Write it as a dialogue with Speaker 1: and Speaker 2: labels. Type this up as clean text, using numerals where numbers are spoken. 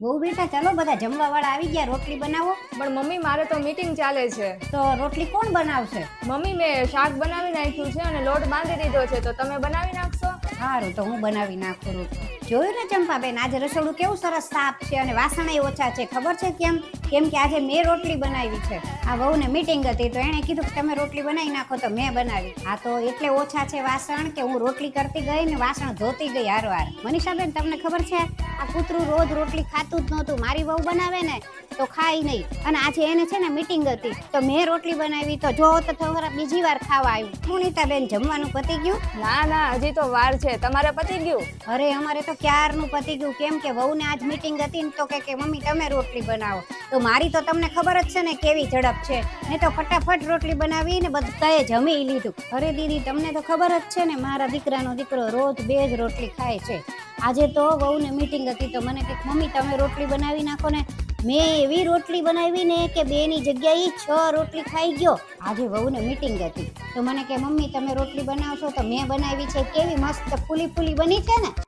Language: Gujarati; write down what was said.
Speaker 1: બહુ બેટા ચાલો બધા જમવા વાળા આવી ગયા, રોટલી બનાવો.
Speaker 2: પણ મમ્મી મારે તો મીટિંગ ચાલે છે.
Speaker 1: તો રોટલી કોણ બનાવશે?
Speaker 2: મમ્મી મેં શાક બનાવી નાખ્યું છે અને લોટ બાંધી દીધો છે, તો તમે બનાવી નાખશો?
Speaker 1: સારું, તો હું બનાવી નાખું રોટલી. જોયું ને ચંપાબેન, આજે રસોડું કેવું સરસ સાફ છે અને વાસણ ઓછા છે. ખબર છે કેમ? કેમ કે આજે મેં રોટલી બનાવી છે. આ વહુને મીટિંગ હતી તો એણે કીધું કે તમે રોટલી બનાવી નાખો, તો મેં બનાવી. આ તો એટલે ઓછા છે વાસણ કે હું રોટલી કરતી ગઈ ને વાસણ ધોતી ગઈ હારવાર. મનીષાબેન તમને ખબર છે, આ કૂતરું રોજ રોટલી ખાતું જ નહોતું. મારી વહુ બનાવે ને તો ખાય નહીં, અને આજે એને છે ને મીટિંગ હતી તો મેં રોટલી બનાવી, તો જો તો તમારા બીજી વાર ખાવા આવ્યું. સુનીતાબેન જમવાનું પતી ગયું?
Speaker 2: ના ના, હજી તો વાર છે. તમારે પતી ગયું?
Speaker 1: અરે અમારે તો ક્યારનું પતી ગયું. કેમ કે વહુને આજ મીટિંગ હતી ને તો કે મમ્મી તમે રોટલી બનાવો. તો મારી તો તમને ખબર જ છે ને કેવી ઝડપ છે, મેં તો ફટાફટ રોટલી બનાવી ને બધાએ જમી લીધું. અરે દીદી તમને તો ખબર જ છે ને, મારા દીકરાનો દીકરો રોજ 2 જ રોટલી ખાય છે. આજે તો વહુને મીટિંગ હતી તો મને કે મમ્મી તમે રોટલી બનાવી નાખો ને. મેં એવી રોટલી બનાવી ને કે 2ની જગ્યાએ 6 રોટલી ખાઈ ગયો. આજે વહુને મીટિંગ હતી તો મને કે મમ્મી તમે રોટલી બનાવશો, તો મેં બનાવી છે. કેવી મસ્ત ફૂલી ફૂલી બની છે ને.